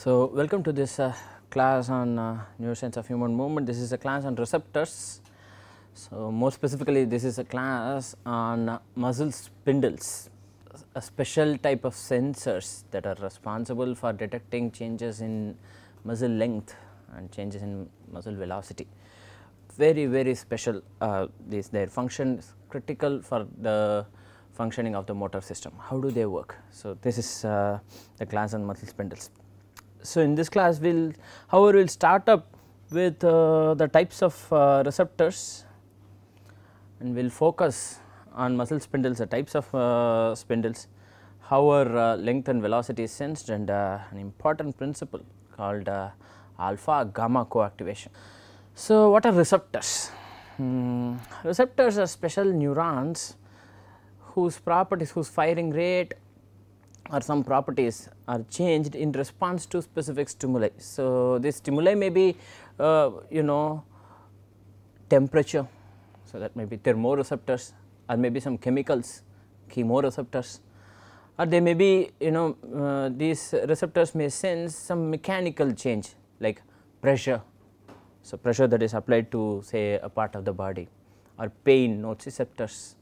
So, welcome to this class on neuroscience of human movement. This is a class on receptors. So, more specifically this is a class on muscle spindles, a special type of sensors that are responsible for detecting changes in muscle length and changes in muscle velocity. Very special, their function is critical for the functioning of the motor system. How do they work? So, this is the class on muscle spindles. So, in this class we will start up with the types of receptors, and we will focus on muscle spindles, the types of spindles, how our length and velocity is sensed, and an important principle called alpha gamma coactivation. So, what are receptors? Receptors are special neurons whose properties, whose firing rate or some properties are changed in response to specific stimuli. So, this stimuli may be temperature, so that may be thermoreceptors, or maybe some chemicals, chemoreceptors, or they may be these receptors may sense some mechanical change like pressure. So, pressure that is applied to say a part of the body, or pain nociceptors,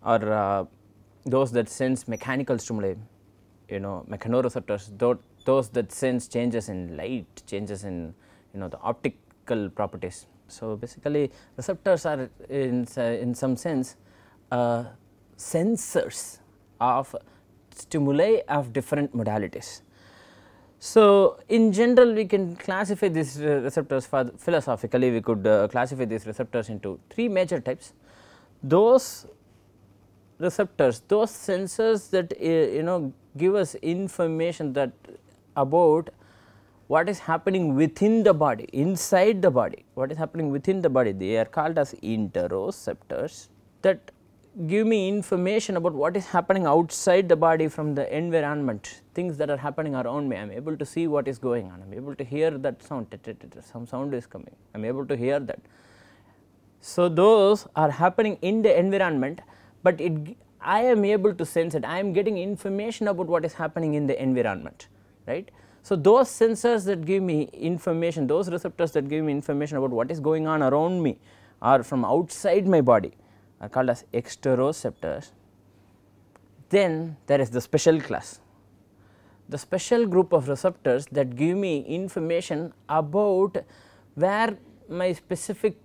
or those that sense mechanical stimuli, mechanoreceptors, those that sense changes in light, changes in the optical properties. So, basically receptors are in some sense sensors of stimuli of different modalities. So, in general we can classify these receptors, philosophically we could classify these receptors into three major types. Those receptors, those sensors that give us information that about what is happening within the body, inside the body, what is happening within the body, they are called as interoceptors, that give me information about what is happening outside the body from the environment, things that are happening around me. I am able to see what is going on, I am able to hear that sound, some sound is coming, I am able to hear that. So, those are happening in the environment, but I am able to sense it, I am getting information about what is happening in the environment, right. So, those sensors that give me information, those receptors that give me information about what is going on around me or from outside my body are called as exteroceptors. Then there is the special class, the special group of receptors that give me information about where my specific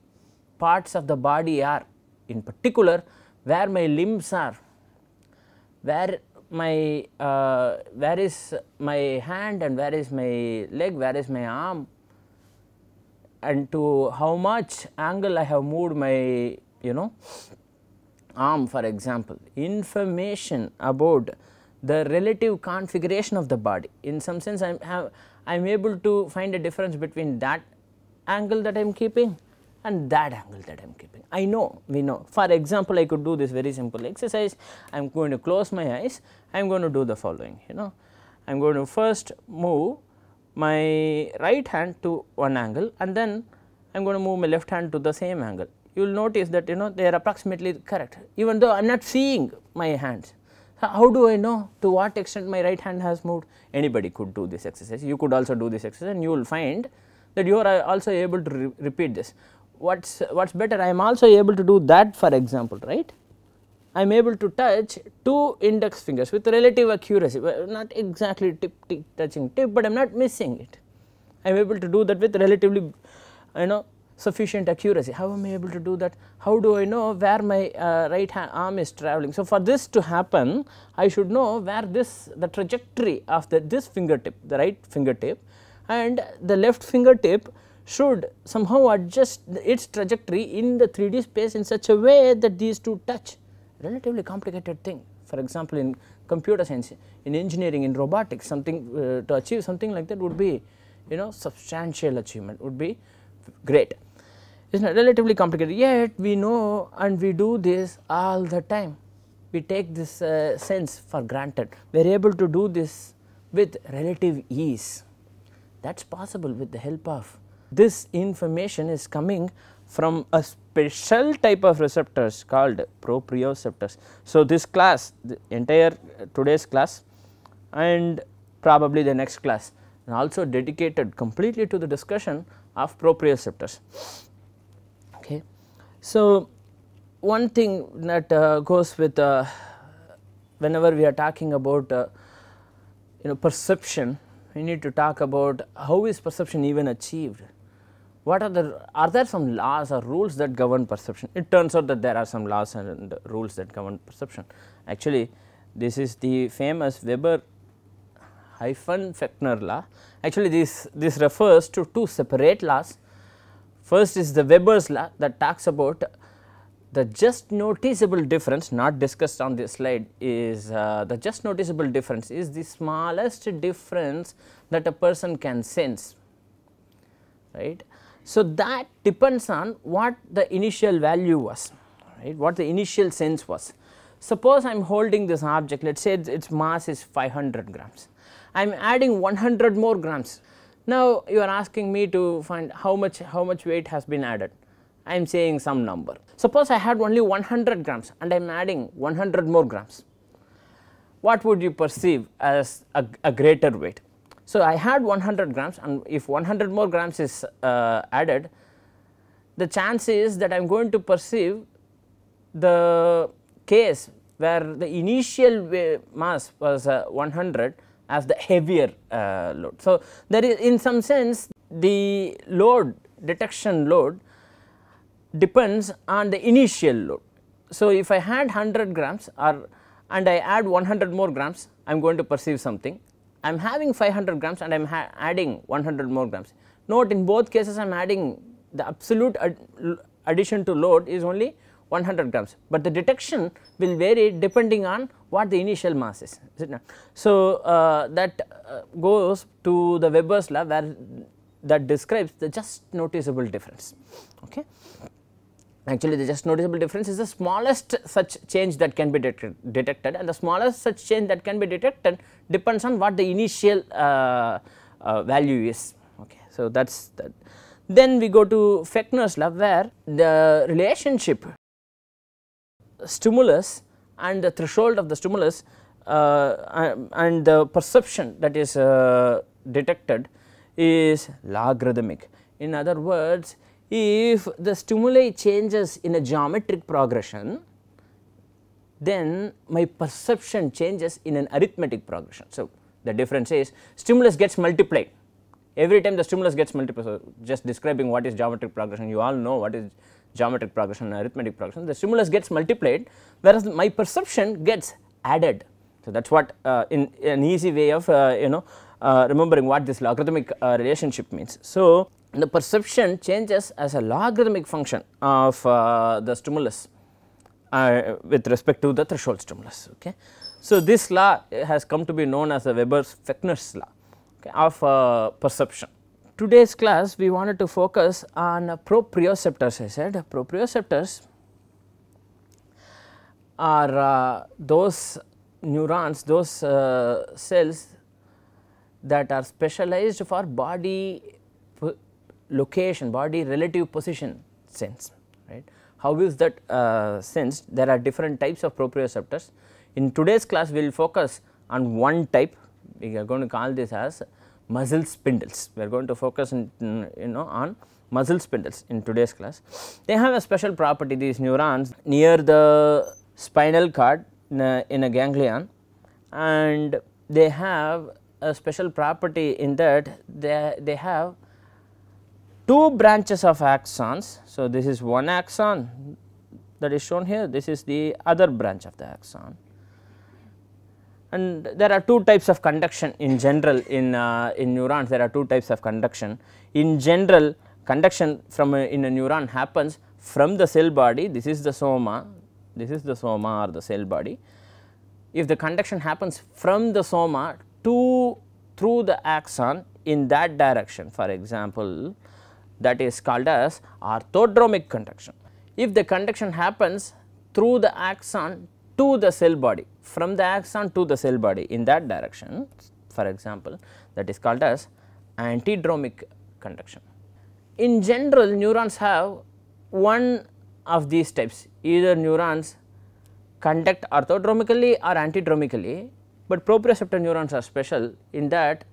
parts of the body are, in particular where my limbs are, where is my hand and where is my leg, where is my arm, and to how much angle I have moved my arm, for example. Information about the relative configuration of the body. In some sense I am able to find a difference between that angle that I am keeping and that angle that I am keeping. I know, we know. For example, I could do this very simple exercise. I am going to close my eyes, I am going to do the following, I am going to first move my right hand to one angle, and then I am going to move my left hand to the same angle. You will notice that they are approximately correct, even though I am not seeing my hands. How do I know to what extent my right hand has moved? Anybody could do this exercise. You could also do this exercise, and you will find that you are also able to repeat this. What's better, I am also able to do that, for example, right. I am able to touch two index fingers with relative accuracy, not exactly touching tip, but I am not missing it. I am able to do that with relatively sufficient accuracy. How am I able to do that? How do I know where my right arm is traveling? So, for this to happen, I should know where the trajectory of this fingertip, the right fingertip, and the left fingertip should somehow adjust its trajectory in the 3D space in such a way that these two touch. Relatively complicated thing. For example, in computer science, in engineering, in robotics, something to achieve something like that would be substantial achievement, would be great. It is not relatively complicated, yet we know and we do this all the time. We take this sense for granted. We are able to do this with relative ease. That is possible with the help of this information is coming from a special type of receptors called proprioceptors. So, this class, the entire today's class, and probably the next class, and also dedicated completely to the discussion of proprioceptors. Okay. So, one thing that goes with whenever we are talking about perception, we need to talk about how is perception even achieved. What are there some laws or rules that govern perception? It turns out that there are some laws and rules that govern perception. Actually, this is the famous Weber-Fechner law. Actually, this refers to two separate laws. First is the Weber's law that talks about the just noticeable difference, not discussed on this slide, is the just noticeable difference is the smallest difference that a person can sense, right. So, that depends on what the initial value was, right, what the initial sense was. Suppose I am holding this object, let us say its mass is 500 grams, I am adding 100 more grams. Now, you are asking me to find how much weight has been added. I am saying some number. Suppose I had only 100 grams and I am adding 100 more grams. What would you perceive as a greater weight? So, I had 100 grams, and if 100 more grams is added, the chance is that I am going to perceive the case where the initial mass was 100 as the heavier load. So, there is in some sense the detection load depends on the initial load. So, if I had 100 grams and I add 100 more grams, I am going to perceive something. I am having 500 grams and I am adding 100 more grams. Note, in both cases I am adding the absolute addition to load is only 100 grams, but the detection will vary depending on what the initial mass is it not? So, that goes to the Weber's law where that describes the just noticeable difference. Okay. Actually, the just noticeable difference is the smallest such change that can be detected, and the smallest such change that can be detected depends on what the initial value is. Okay. So, that is that. Then we go to Fechner's law where the relationship stimulus and the threshold of the stimulus and the perception that is detected is logarithmic. In other words, if the stimuli changes in a geometric progression, then my perception changes in an arithmetic progression. So, the difference is stimulus gets multiplied every time the stimulus gets multiplied. So, just describing what is geometric progression, you all know what is geometric progression and arithmetic progression. The stimulus gets multiplied, whereas my perception gets added. So, that is what in an easy way of remembering what this logarithmic relationship means. So, the perception changes as a logarithmic function of the stimulus with respect to the threshold stimulus. Okay. So, this law has come to be known as the Weber-Fechner's law, okay, of perception. Today's class we wanted to focus on proprioceptors. I said proprioceptors are those neurons, those cells that are specialized for body location, body relative position sense, right. How is that sensed? There are different types of proprioceptors. In today's class we will focus on one type, we are going to call this as muscle spindles. We are going to focus on muscle spindles in today's class. They have a special property, these neurons, near the spinal cord in a ganglion, and they have a special property in that they have two branches of axons. So, this is one axon that is shown here, this is the other branch of the axon, and there are two types of conduction in general in neurons. There are two types of conduction. In general, conduction from in a neuron happens from the cell body, this is the soma or the cell body. If the conduction happens from the soma through the axon in that direction, for example, that is called as orthodromic conduction. If the conduction happens through the axon to the cell body, from the axon to the cell body in that direction, for example, that is called as antidromic conduction. In general, neurons have one of these types, either neurons conduct orthodromically or antidromically. but proprioceptor neurons are special in that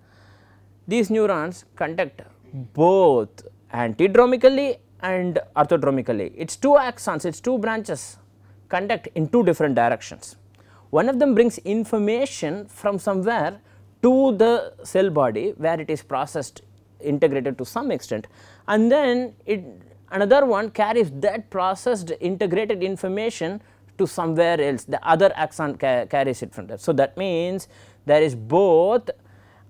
these neurons conduct both antidromically and orthodromically. It is 2 axons, it is 2 branches conduct in 2 different directions. One of them brings information from somewhere to the cell body where it is processed, integrated to some extent, and then another one carries that processed integrated information to somewhere else, the other axon carries it from there. So, that means there is both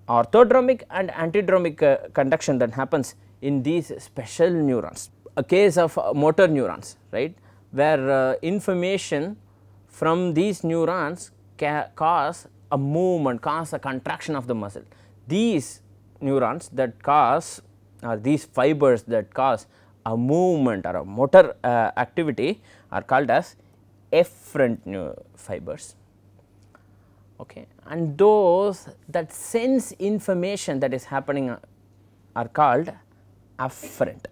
orthodromic and antidromic conduction that happens in these special neurons. A case of motor neurons, right, where information from these neurons cause a movement, cause a contraction of the muscle. These neurons that cause, or these fibers that cause a movement or a motor activity are called as efferent fibers, okay. And those that sense information that is happening are called afferent,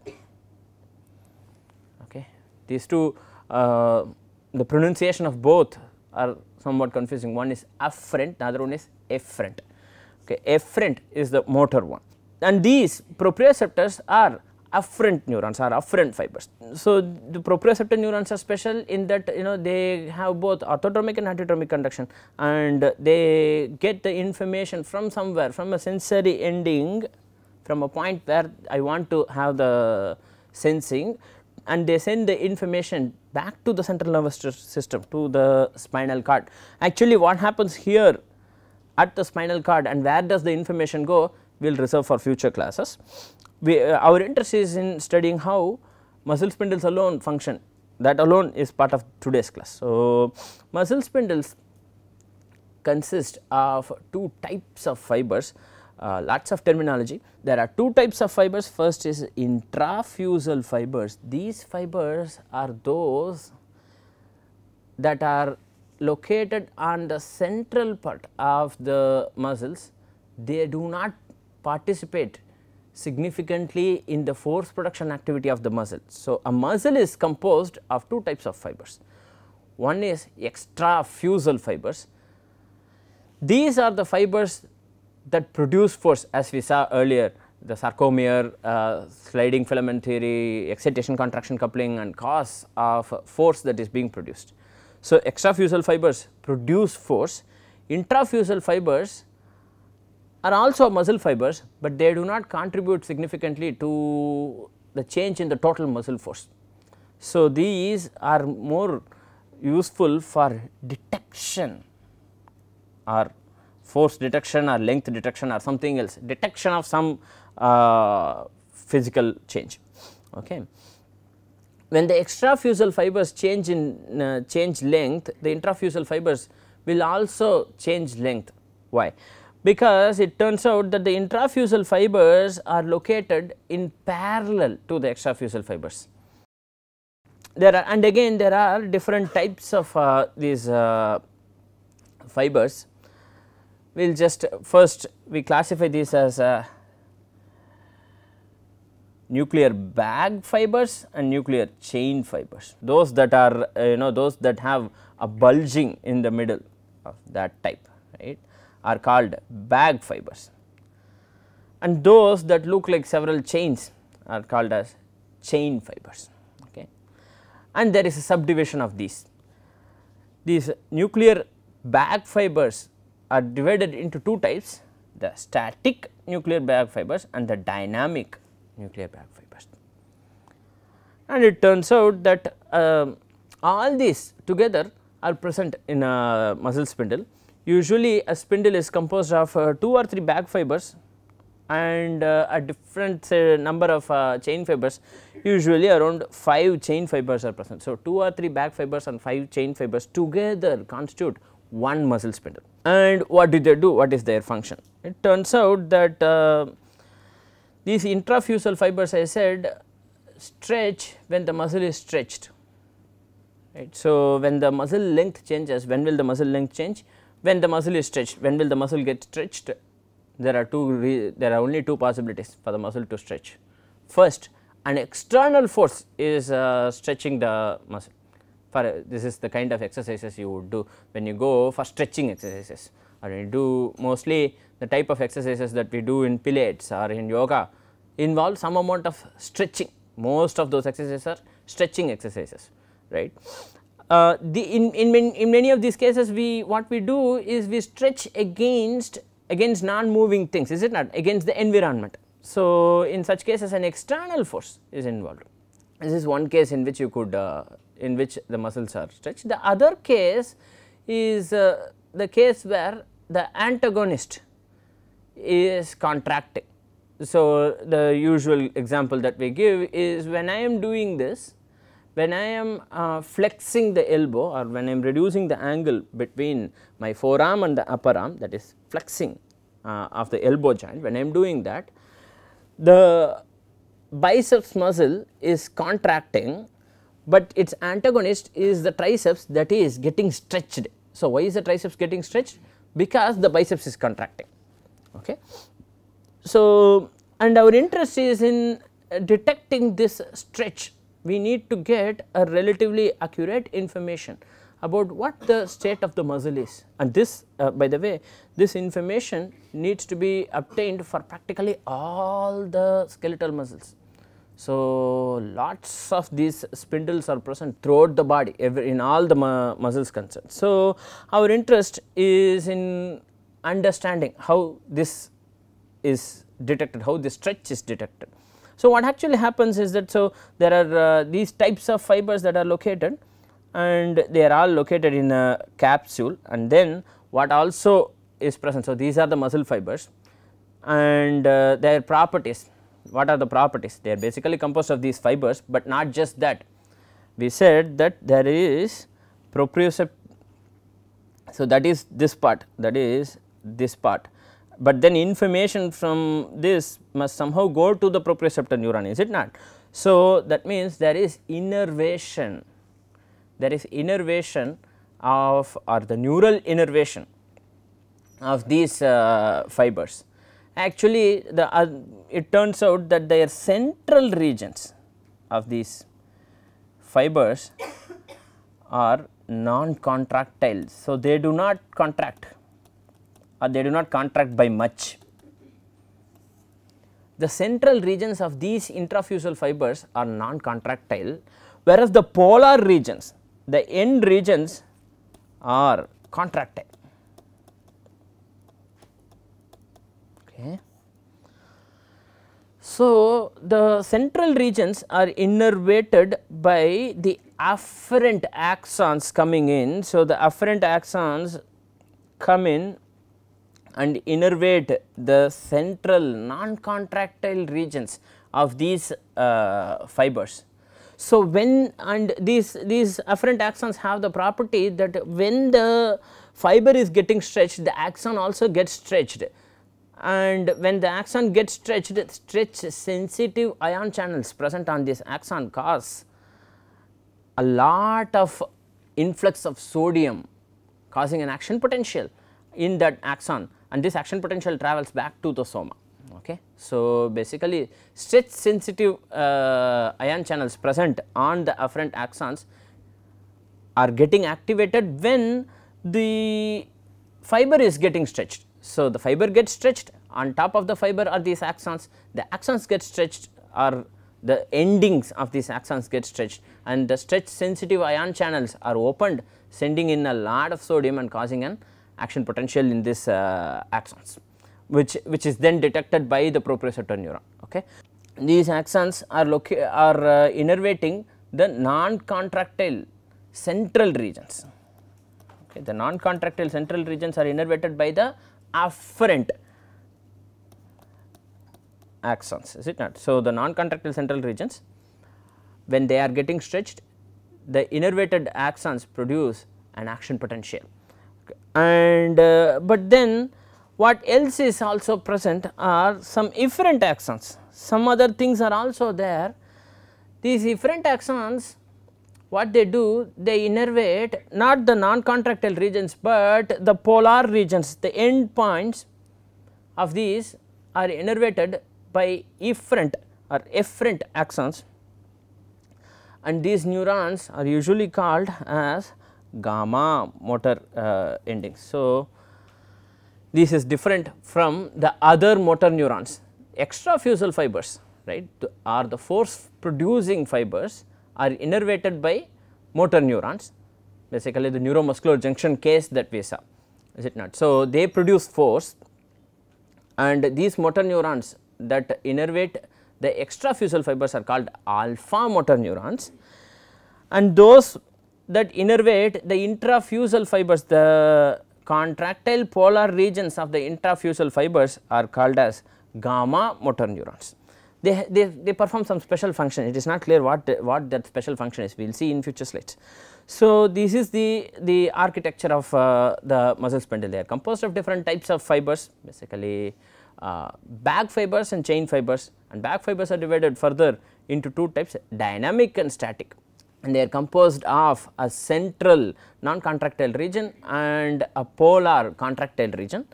okay. These two, the pronunciation of both are somewhat confusing. One is afferent, the other one is efferent, okay. Efferent is the motor one, and these proprioceptors are afferent neurons, are afferent fibers. So, the proprioceptor neurons are special in that they have both orthodromic and antidromic conduction, and they get the information from somewhere, from a sensory ending, from a point where I want to have the sensing, and they send the information back to the central nervous system, to the spinal cord. Actually, what happens here at the spinal cord and where does the information go, we will reserve for future classes. Our interest is in studying how muscle spindles alone function, that alone is part of today's class. So, muscle spindles consist of 2 types of fibers, lots of terminology. There are 2 types of fibers. First is intrafusal fibers. These fibers are those that are located on the central part of the muscles. They do not participate significantly in the force production activity of the muscle. So, a muscle is composed of 2 types of fibers. One is extrafusal fibers. These are the fibers that produce force, as we saw earlier, the sarcomere, sliding filament theory, excitation contraction coupling, and cause of force that is being produced. So, extrafusal fibers produce force. Intrafusal fibers are also muscle fibers, but they do not contribute significantly to the change in the total muscle force. So, these are more useful for detection or force detection or length detection or something else, detection of some physical change. Okay. When the extrafusal fibers change in change length, the intrafusal fibers will also change length. Why? Because it turns out that the intrafusal fibers are located in parallel to the extrafusal fibers. There are, and again there are different types of these fibers. We will just first we classify these as nuclear bag fibers and nuclear chain fibers. Those that are those that have a bulging in the middle of that type, right, are called bag fibers, and those that look like several chains are called as chain fibers. Okay. And there is a subdivision of these. These nuclear bag fibers are divided into 2 types, the static nuclear bag fibers and the dynamic nuclear bag fibers. And it turns out that all these together are present in a muscle spindle. Usually a spindle is composed of 2 or 3 bag fibers and a different number of chain fibers, usually around 5 chain fibers are present. So, 2 or 3 bag fibers and 5 chain fibers together constitute one muscle spindle. And what do they do? What is their function? It turns out that these intrafusal fibers, I said, stretch when the muscle is stretched, right. So, when the muscle length changes, when will the muscle length change? When the muscle is stretched. When will the muscle get stretched? There are only 2 possibilities for the muscle to stretch. First, an external force is stretching the muscle. This is the kind of exercises you would do when you go for stretching exercises. or we do mostly the type of exercises that we do in Pilates or in yoga involve some amount of stretching. Most of those exercises are stretching exercises, right. In many of these cases what we do is we stretch against non-moving things, is it not, against the environment. So, in such cases an external force is involved. This is one case in which you could in which the muscles are stretched. The other case is the case where the antagonist is contracting. So, the usual example that we give is when I am doing this, when I am flexing the elbow or when I am reducing the angle between my forearm and the upper arm, that is flexing of the elbow joint, when I am doing that, the biceps muscle is contracting, but its antagonist is the triceps that is getting stretched. So, why is the triceps getting stretched? Because the biceps is contracting. Okay. So, and our interest is in detecting this stretch. We need to get a relatively accurate information about what the state of the muscle is, and this by the way, this information needs to be obtained for practically all the skeletal muscles. So, lots of these spindles are present throughout the body, in all the muscles concerned. So, our interest is in understanding how this is detected, how the stretch is detected. So, what actually happens is that, so there are these types of fibers that are located, and they are all located in a capsule, and then what also is present. So, these are the muscle fibers and their properties. What are the properties? They are basically composed of these fibers, but not just that. We said that there is proprioceptor. So, that is this part, that is this part, but then information from this must somehow go to the proprioceptor neuron, is it not? So, that means there is innervation, of, or the neural innervation of these fibers. Actually, it turns out that their central regions of these fibers are non-contractile. So, they do not contract, or they do not contract by much. The central regions of these intrafusal fibers are non-contractile, whereas the polar regions, the end regions are contractile. Okay. So, the central regions are innervated by the afferent axons coming in. So, the afferent axons come in and innervate the central non-contractile regions of these fibers. So, when, and these afferent axons have the property that when the fiber is getting stretched, the axon also gets stretched, and when the axon gets stretched, stretch sensitive ion channels present on this axon cause a lot of influx of sodium, causing an action potential in that axon, and this action potential travels back to the soma. Okay. So, basically stretch sensitive ion channels present on the afferent axons are getting activated when the fiber is getting stretched. So, the fiber gets stretched, on top of the fiber are these axons, the axons get stretched, or the endings of these axons get stretched, and the stretch sensitive ion channels are opened, sending in a lot of sodium and causing an action potential in this axons, which is then detected by the proprioceptor neuron. Okay. These axons are innervating the non-contractile central regions. Okay. The non-contractile central regions are innervated by the afferent axons, is it not? So, the non-contractile central regions, when they are getting stretched, the innervated axons produce an action potential. And but then what else is also present are some efferent axons, some other things are also there. These efferent axons, what they do, they innervate not the non-contractile regions, but the polar regions, the end points of these are innervated by efferent or efferent axons, and these neurons are usually called as gamma motor endings. So, this is different from the other motor neurons. Extrafusal fibers, right, are the force producing fibers are innervated by motor neurons, basically the neuromuscular junction case that we saw, is it not. So, they produce force, and these motor neurons that innervate the extrafusal fibers are called alpha motor neurons, and those that innervate the intrafusal fibers, the contractile polar regions of the intrafusal fibers are called as gamma motor neurons. They perform some special function. It is not clear what that special function is, we will see in future slides. So, this is the architecture of the muscle spindle. They are composed of different types of fibers, basically bag fibers and chain fibers, and bag fibers are divided further into two types, dynamic and static, and they are composed of a central non-contractile region and a polar contractile region,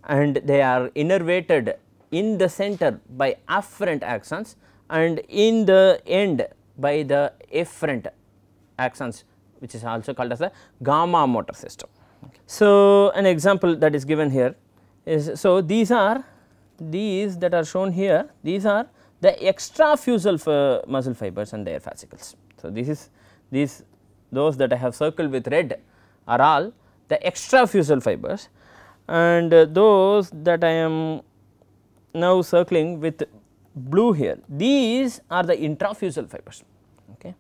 and they are innervated in the center by afferent axons and in the end by the efferent axons, which is also called as the gamma motor system. So, an example that is given here is, so these that are shown here, these are the extrafusal muscle fibers and their fascicles. So, those that I have circled with red are all the extrafusal fibers, and those that I am now circling with blue here, these are the intrafusal fibers. Okay.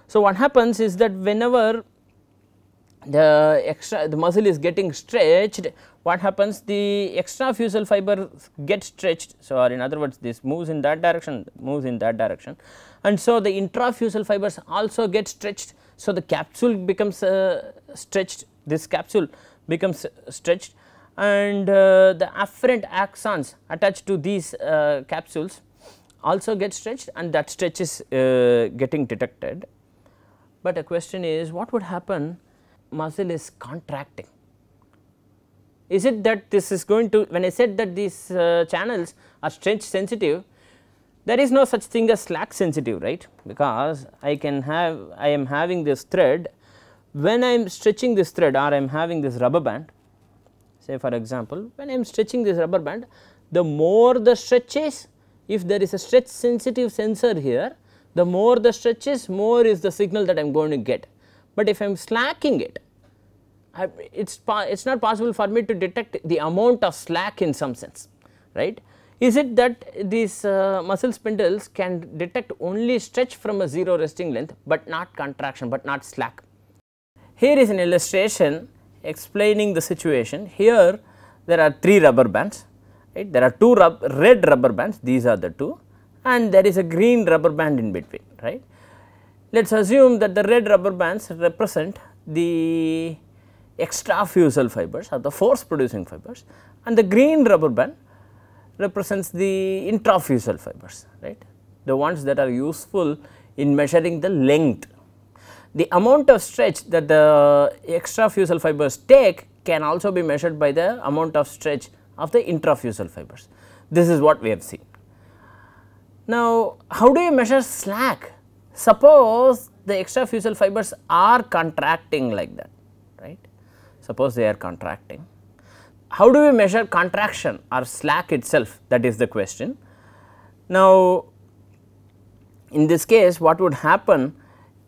So, what happens is that whenever the muscle is getting stretched, what happens, the extrafusal fiber gets stretched. So, or in other words, this moves in that direction, moves in that direction, and so the intrafusal fibers also get stretched. So, the capsule becomes stretched, this capsule becomes stretched, and the afferent axons attached to these capsules also get stretched, and that stretch is getting detected. But a question is, what would happen, muscle is contracting? Is it that this is going to, when I said that these channels are stretch sensitive, there is no such thing as slack sensitive, right, because I am having this thread, when I am stretching this thread or I am having this rubber band, say for example, when I am stretching this rubber band, the more the stretch is, if there is a stretch sensitive sensor here, the more the stretch is, more is the signal that I am going to get. But if I am slacking it, it is not possible for me to detect the amount of slack in some sense, right. Is it that these muscle spindles can detect only stretch from a 0 resting length, but not contraction, but not slack? Here is an illustration explaining the situation. Here there are 3 rubber bands, right. There are 2 red rubber bands, these are the 2, and there is a green rubber band in between, right. Let us assume that the red rubber bands represent the extrafusal fibers or the force producing fibers, and the green rubber band represents the intrafusal fibers, right, the ones that are useful in measuring the length. The amount of stretch that the extrafusal fibers take can also be measured by the amount of stretch of the intrafusal fibers. This is what we have seen. Now, how do you measure slack? Suppose the extrafusal fibers are contracting like that, right, suppose they are contracting. How do we measure contraction or slack itself? That is the question. Now, in this case, what would happen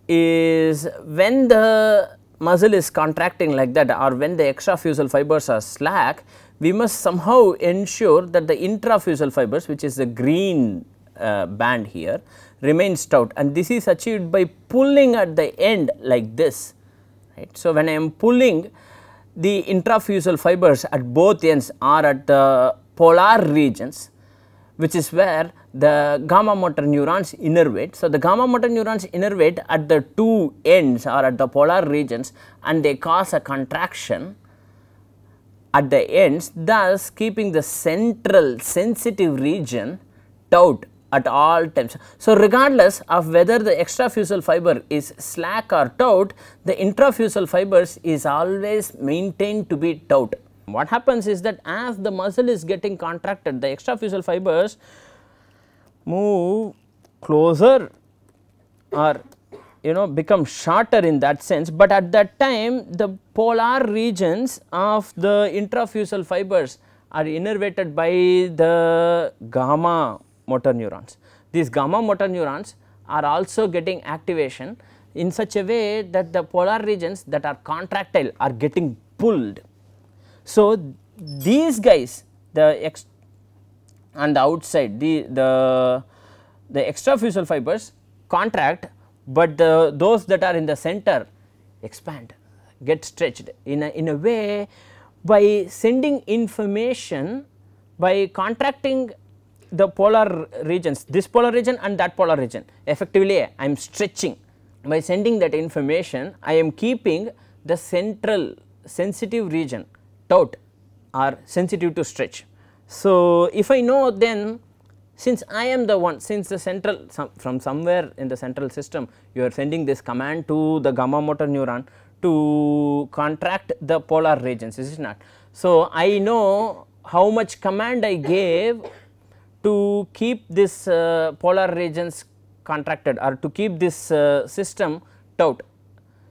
is, when the muscle is contracting like that, or when the extrafusal fibers are slack, we must somehow ensure that the intrafusal fibers, which is the green band here, remains taut, and this is achieved by pulling at the end like this, right. So, when I am pulling, the intrafusal fibers at both ends are at the polar regions, which is where the gamma motor neurons innervate. So, the gamma motor neurons innervate at the 2 ends or at the polar regions, and they cause a contraction at the ends, thus keeping the central sensitive region taut at all times. So, regardless of whether the extrafusal fiber is slack or taut, the intrafusal fibers is always maintained to be taut. What happens is that as the muscle is getting contracted, the extrafusal fibers move closer or become shorter in that sense, but at that time the polar regions of the intrafusal fibers are innervated by the gamma motor neurons. These gamma motor neurons are also getting activation in such a way that the polar regions that are contractile are getting pulled. So, these guys on the outside the extrafusal fibers contract, but those that are in the center expand, get stretched in a way by sending information, by contracting the polar regions, this polar region and that polar region. Effectively I am stretching. By sending that information, I am keeping the central sensitive region taut or sensitive to stretch. So, if I know, then since I am the one, since the central from somewhere in the central system you are sending this command to the gamma motor neuron to contract the polar regions, is it not? So, I know how much command I gave to keep this polar regions contracted or to keep this system taut.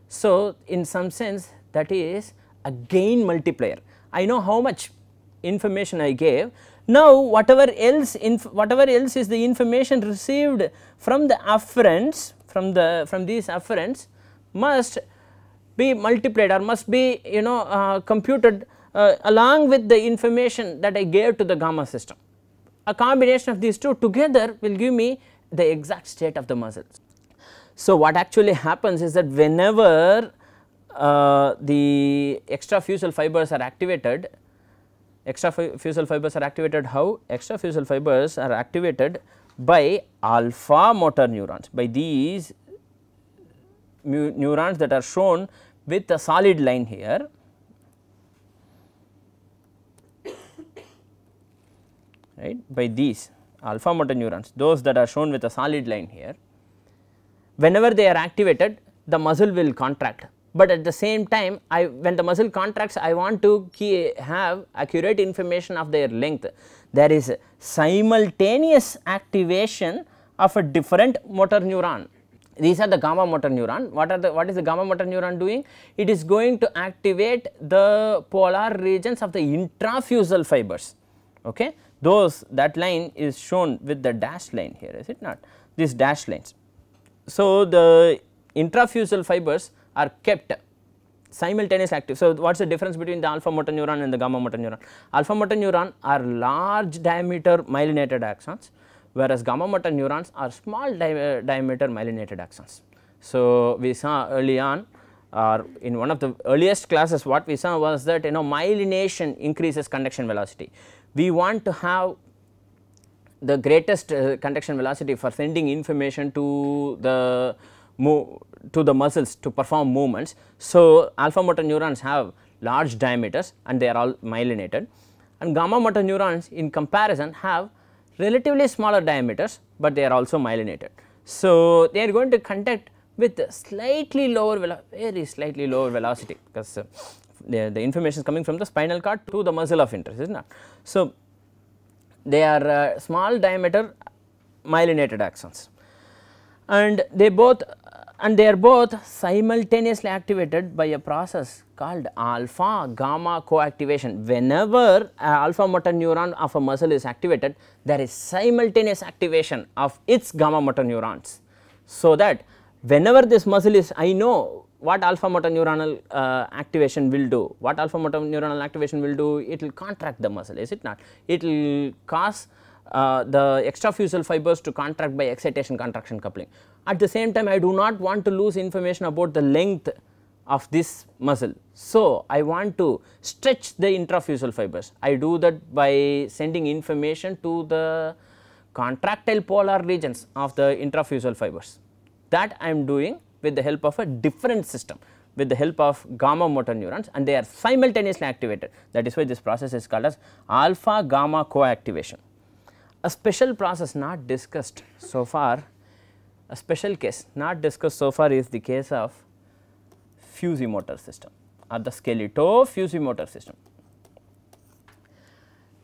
So, in some sense that is a gain multiplier. I know how much information I gave. Now, whatever else is the information received from the afferents, from these afferents must be multiplied or must be computed along with the information that I gave to the gamma system. A combination of these two together will give me the exact state of the muscles. So, what actually happens is that whenever the extrafusal fibers are activated, extrafusal fibers are activated how? Extrafusal fibers are activated by alpha motor neurons, by these neurons that are shown with a solid line here. Right, by these alpha motor neurons, those that are shown with a solid line here. Whenever they are activated, the muscle will contract, but at the same time when the muscle contracts, I want to have accurate information of their length. There is simultaneous activation of a different motor neuron. These are the gamma motor neuron. What is the gamma motor neuron doing? It is going to activate the polar regions of the intrafusal fibers. Okay. That line is shown with the dashed line here, is it not? These dashed lines. So, the intrafusal fibers are kept simultaneously active. So, what is the difference between the alpha motor neuron and the gamma motor neuron? Alpha motor neuron are large diameter myelinated axons, whereas gamma motor neurons are small diameter myelinated axons. So, we saw early on, or in one of the earliest classes, what we saw was that myelination increases conduction velocity. We want to have the greatest conduction velocity for sending information to the muscles to perform movements. So, alpha motor neurons have large diameters and they are all myelinated, and gamma motor neurons in comparison have relatively smaller diameters, but they are also myelinated. So, they are going to conduct with slightly lower very slightly lower velocity, because the information is coming from the spinal cord to the muscle of interest, is not. So, they are small diameter myelinated axons, and they are both simultaneously activated by a process called alpha gamma coactivation. Whenever alpha motor neuron of a muscle is activated, there is simultaneous activation of its gamma motor neurons, so that whenever this muscle is, I know what alpha motor neuronal activation will do. What alpha motor neuronal activation will do? It will contract the muscle, is it not? It will cause the extrafusal fibers to contract by excitation contraction coupling. At the same time, I do not want to lose information about the length of this muscle. So, I want to stretch the intrafusal fibers. I do that by sending information to the contractile polar regions of the intrafusal fibers. That I am doing with the help of a different system, with the help of gamma motor neurons, and they are simultaneously activated. That is why this process is called as alpha gamma coactivation. A special process not discussed so far, a special case not discussed so far is the case of fusiomotor system or the skeleto-fusiomotor system.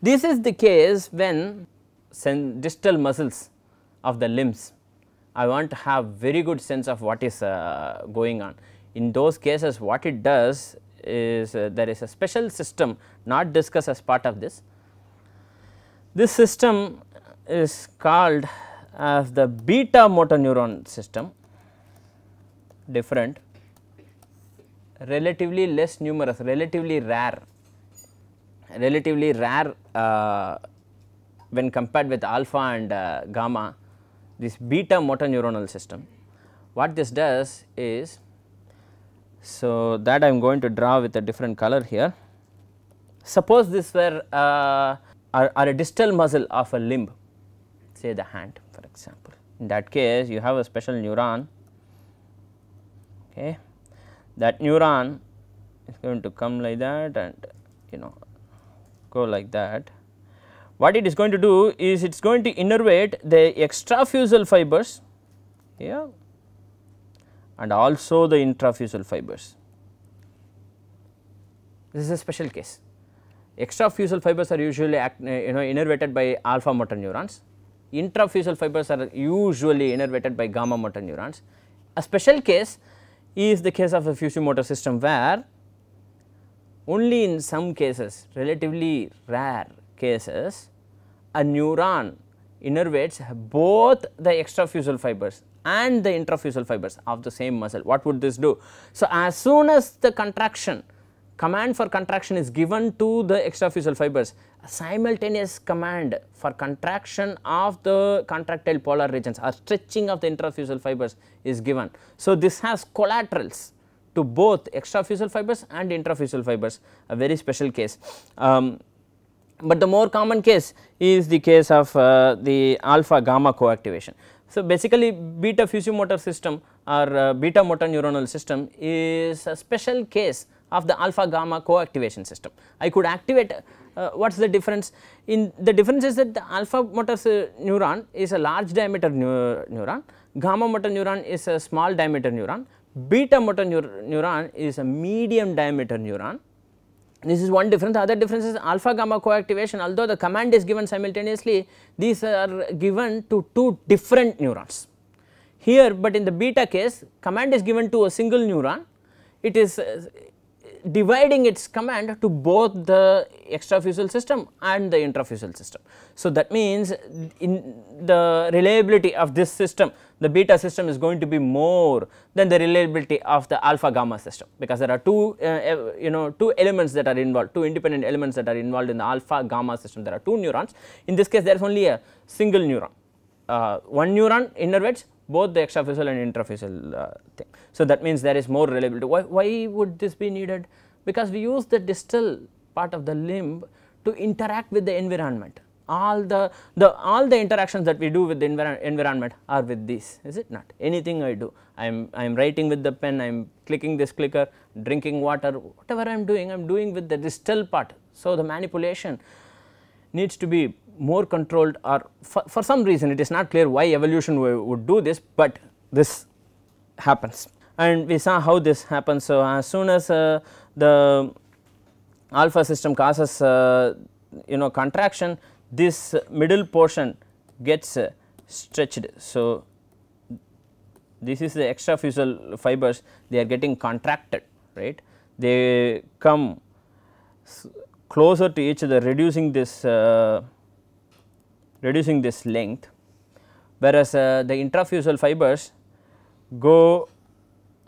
This is the case when distal muscles of the limbs I want to have very good sense of what is going on. In those cases what it does is there is a special system not discussed as part of this. This system is called as the beta motor neuron system, different, relatively less numerous, relatively rare when compared with alpha and gamma, this beta motor neuronal system. What this does is, so that I am going to draw with a different color here. Suppose this were a distal muscle of a limb, say the hand for example. In that case you have a special neuron, okay. That neuron is going to come like that and go like that. What it is going to do is it is going to innervate the extrafusal fibers here and also the intrafusal fibers. This is a special case. Extrafusal fibers are usually innervated by alpha motor neurons, intrafusal fibers are usually innervated by gamma motor neurons. A special case is the case of a fusiomotor system, where only in some cases, relatively rare cases, a neuron innervates both the extrafusal fibers and the intrafusal fibers of the same muscle. What would this do? So, as soon as the command for contraction is given to the extrafusal fibers, a simultaneous command for contraction of the contractile polar regions or stretching of the intrafusal fibers is given. So, this has collaterals to both extrafusal fibers and intrafusal fibers, a very special case. But the more common case is the case of the alpha gamma coactivation. So, basically beta fusiomotor system or beta motor neuronal system is a special case of the alpha gamma coactivation system. I could activate, what is the difference? The difference is that the alpha motor neuron is a large diameter neuron, gamma motor neuron is a small diameter neuron, beta motor neuron is a medium diameter neuron. This is one difference. The other difference is alpha gamma coactivation, although the command is given simultaneously, these are given to two different neurons. Here, but in the beta case, command is given to a single neuron, it is dividing its command to both the extrafusal system and the intrafusal system. So, that means in the reliability of this system, the beta system is going to be more than the reliability of the alpha gamma system, because there are two two elements that are involved, two independent elements that are involved in the alpha gamma system. There are two neurons. In this case there is only a single neuron, one neuron innervates both the extrafusal and intrafusal thing. So, that means there is more reliability. Why would this be needed? Because we use the distal part of the limb to interact with the environment. All the interactions that we do with the environment are with these, is it not? Anything I do, I am writing with the pen, I am clicking this clicker, drinking water, whatever I am doing with the distal part. So, the manipulation needs to be more controlled, or for some reason it is not clear why evolution would do this, but this happens and we saw how this happens. So, as soon as the alpha system causes contraction, this middle portion gets stretched. So, this is the extrafusal fibers, they are getting contracted, right, they come closer to each other, reducing this length, whereas the intrafusal fibers go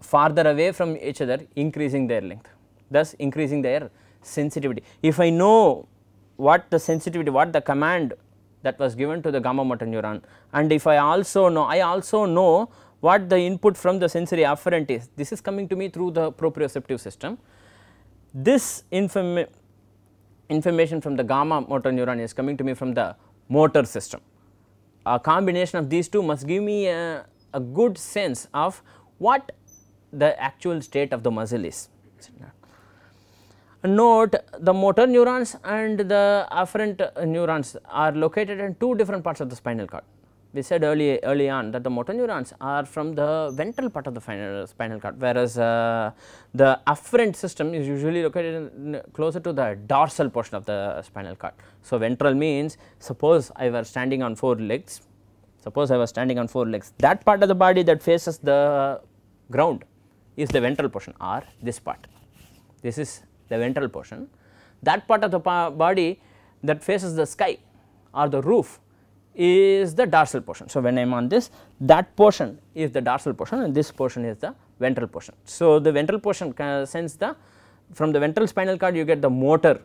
farther away from each other, increasing their length, thus increasing their sensitivity. If I know what the sensitivity, what the command that was given to the gamma motor neuron, and if I also know what the input from the sensory afferent is, this is coming to me through the proprioceptive system. This information from the gamma motor neuron is coming to me from the motor system. A combination of these two must give me a good sense of what the actual state of the muscle is. Note, the motor neurons and the afferent neurons are located in two different parts of the spinal cord. We said early on that the motor neurons are from the ventral part of the spinal cord, whereas the afferent system is usually located closer to the dorsal portion of the spinal cord. So, ventral means, suppose I were standing on 4 legs, Suppose I was standing on 4 legs, that part of the body that faces the ground is the ventral portion, or this part, this is the ventral portion. That part of the body that faces the sky or the roof is the dorsal portion. So, when I am on this, that portion is the dorsal portion and this portion is the ventral portion. So, the ventral portion sends the, from the ventral spinal cord you get the motor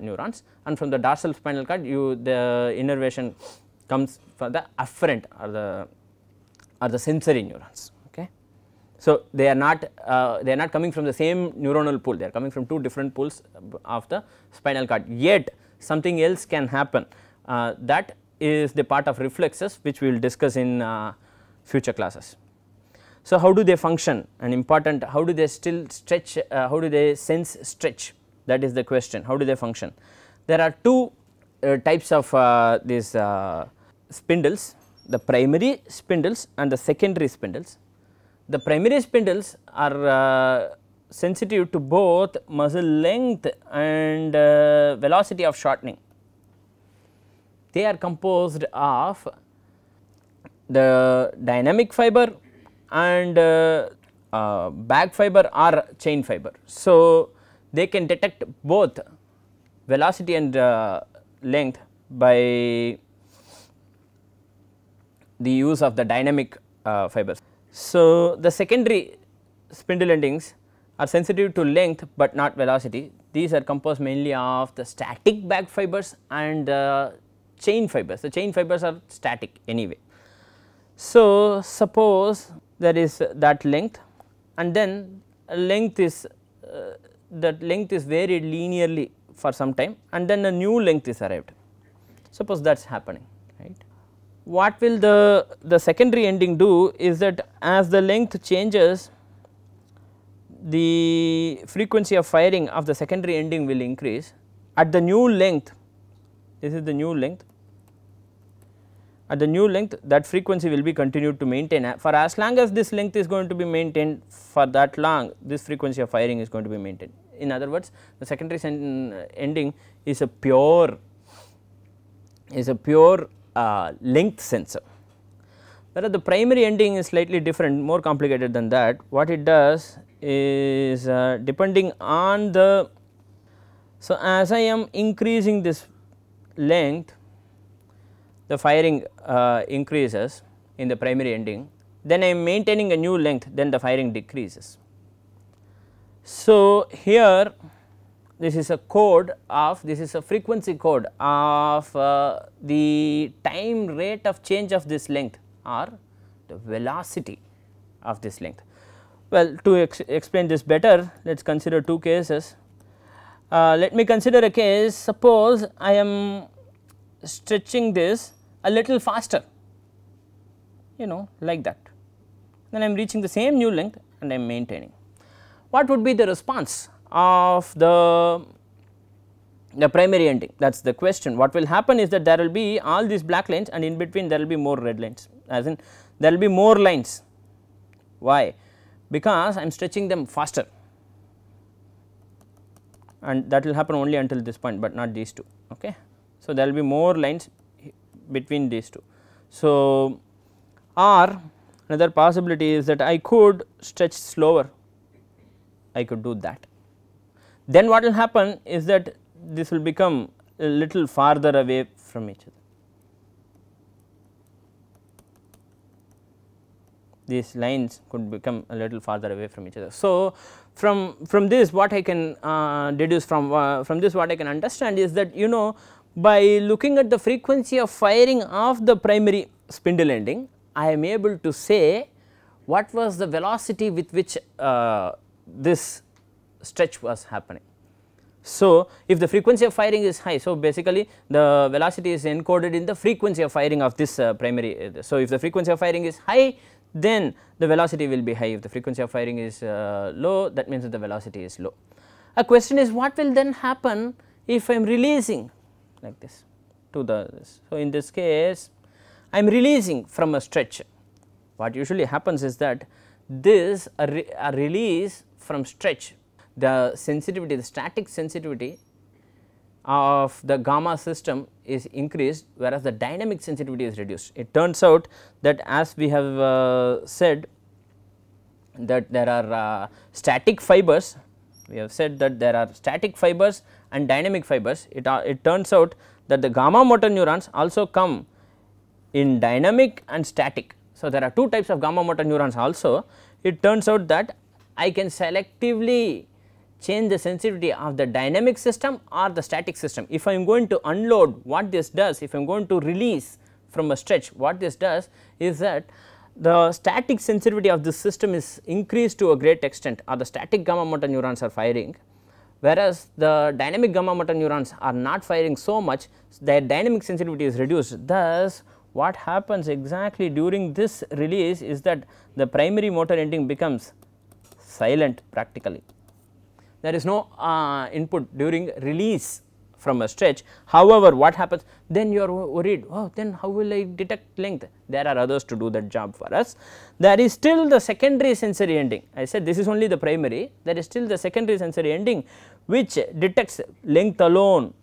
neurons, and from the dorsal spinal cord the innervation comes for the afferent or the sensory neurons. Okay. So, they are not coming from the same neuronal pool, they are coming from 2 different pools of the spinal cord, yet something else can happen, that is the part of reflexes, which we will discuss in future classes. So, how do they function, and important, how do they still stretch, how do they sense stretch, that is the question, how do they function. There are 2 types of these spindles, the primary spindles and the secondary spindles. The primary spindles are sensitive to both muscle length and velocity of shortening. They are composed of the dynamic fiber and bag fiber or chain fiber. So, they can detect both velocity and length by the use of the dynamic fibers. So, the secondary spindle endings are sensitive to length, but not velocity. These are composed mainly of the static bag fibers and chain fibers. The chain fibers are static anyway. So, suppose there is that length, and then length is that length is varied linearly for some time, and then a new length is arrived. Suppose that is happening, right. What will the secondary ending do is that as the length changes, the frequency of firing of the secondary ending will increase. At the new length, this is the new length, at the new length that frequency will be continued to maintain. For as long as this length is going to be maintained, for that long this frequency of firing is going to be maintained. In other words, the secondary ending is a pure length sensor, whereas the primary ending is slightly different, more complicated than that. What it does is depending on the, so as I am increasing this length, the firing increases in the primary ending, then I am maintaining a new length, then the firing decreases. So, here this is a code of, this is a frequency code of the time rate of change of this length or the velocity of this length. Well, to explain this better, let us consider 2 cases. Let me consider a case, suppose I am stretching this a little faster, like that, then I am reaching the same new length and I am maintaining. What would be the response of the primary ending? That is the question. What will happen is that there will be all these black lines and in between there will be more red lines, as in there will be more lines. Why? Because I am stretching them faster, and that will happen only until this point, but not these 2. Okay. So, there will be more lines between these 2. So, or another possibility is that I could stretch slower, I could do that. Then what will happen is that this will become a little farther away from each other. These lines could become a little farther away from each other. So, from this what I can deduce from this what I can understand is that by looking at the frequency of firing of the primary spindle ending, I am able to say what was the velocity with which this stretch was happening. So, if the frequency of firing is high, so basically the velocity is encoded in the frequency of firing of this primary. So, if the frequency of firing is high, then the velocity will be high. If the frequency of firing is low, that means that the velocity is low. A question is, what will then happen if I am releasing like this to this. So, in this case I am releasing from a stretch. What usually happens is that this a release from stretch, the sensitivity, the static sensitivity of the gamma system is increased, whereas the dynamic sensitivity is reduced. It turns out that, as we have said, that there are static fibers. We have said that there are static fibers and dynamic fibers. It turns out that the gamma motor neurons also come in dynamic and static. So, there are two types of gamma motor neurons also. It turns out that I can selectively change the sensitivity of the dynamic system or the static system. If I am going to unload, what this does, if I am going to release from a stretch, what this does is that the static sensitivity of this system is increased to a great extent, or the static gamma motor neurons are firing, whereas the dynamic gamma motor neurons are not firing so much, their dynamic sensitivity is reduced. Thus, what happens exactly during this release is that the primary motor ending becomes silent practically. There is no input during release from a stretch. However, what happens then, you are worried, oh, then how will I detect length? There are others to do that job for us. There is still the secondary sensory ending. I said this is only the primary, there is still the secondary sensory ending which detects length alone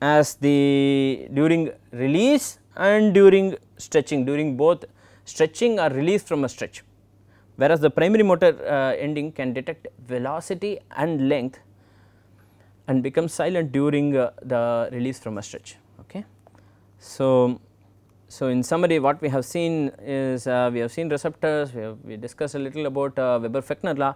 as the during release and during stretching, during both stretching or release from a stretch, whereas the primary motor ending can detect velocity and length and become silent during the release from a stretch. Okay. So, in summary, what we have seen is we have seen receptors, we discussed a little about Weber-Fechner law,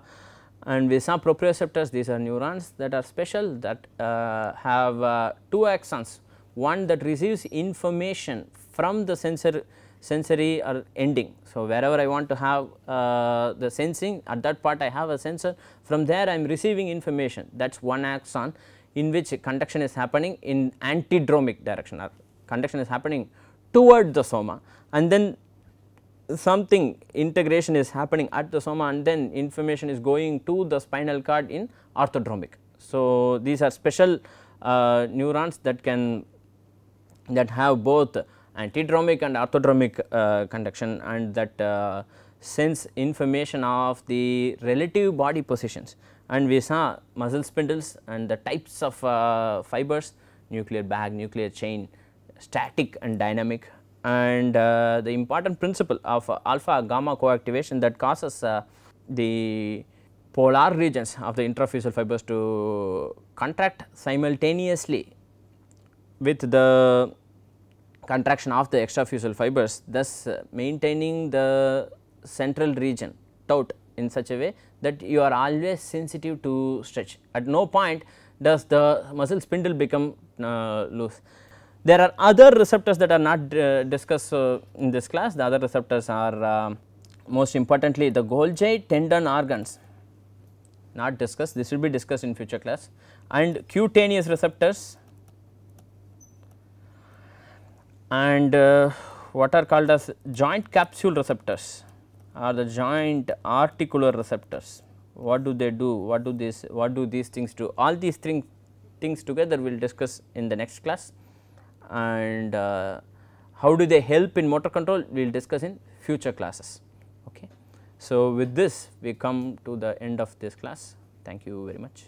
and we saw proprioceptors. These are neurons that are special, that have two axons, one that receives information from the sensory or ending. So, wherever I want to have the sensing, at that part I have a sensor, from there I am receiving information, that is one axon in which conduction is happening in antidromic direction, or conduction is happening toward the soma, and then something integration is happening at the soma, and then information is going to the spinal cord in orthodromic. So, these are special neurons that have both antidromic and orthodromic conduction, and that sense information of the relative body positions. And we saw muscle spindles and the types of fibers, nuclear bag, nuclear chain, static and dynamic, and the important principle of alpha gamma coactivation that causes the polar regions of the intrafusal fibers to contract simultaneously with the contraction of the extrafusal fibers, thus maintaining the central region taut in such a way that you are always sensitive to stretch. At no point does the muscle spindle become loose. There are other receptors that are not discussed in this class. The other receptors are most importantly the Golgi tendon organs, not discussed, this will be discussed in future class, and cutaneous receptors, and what are called as joint capsule receptors or the joint articular receptors. What do they do? What do these things do? All these things together we will discuss in the next class, and how do they help in motor control we will discuss in future classes. Okay. So, with this we come to the end of this class. Thank you very much.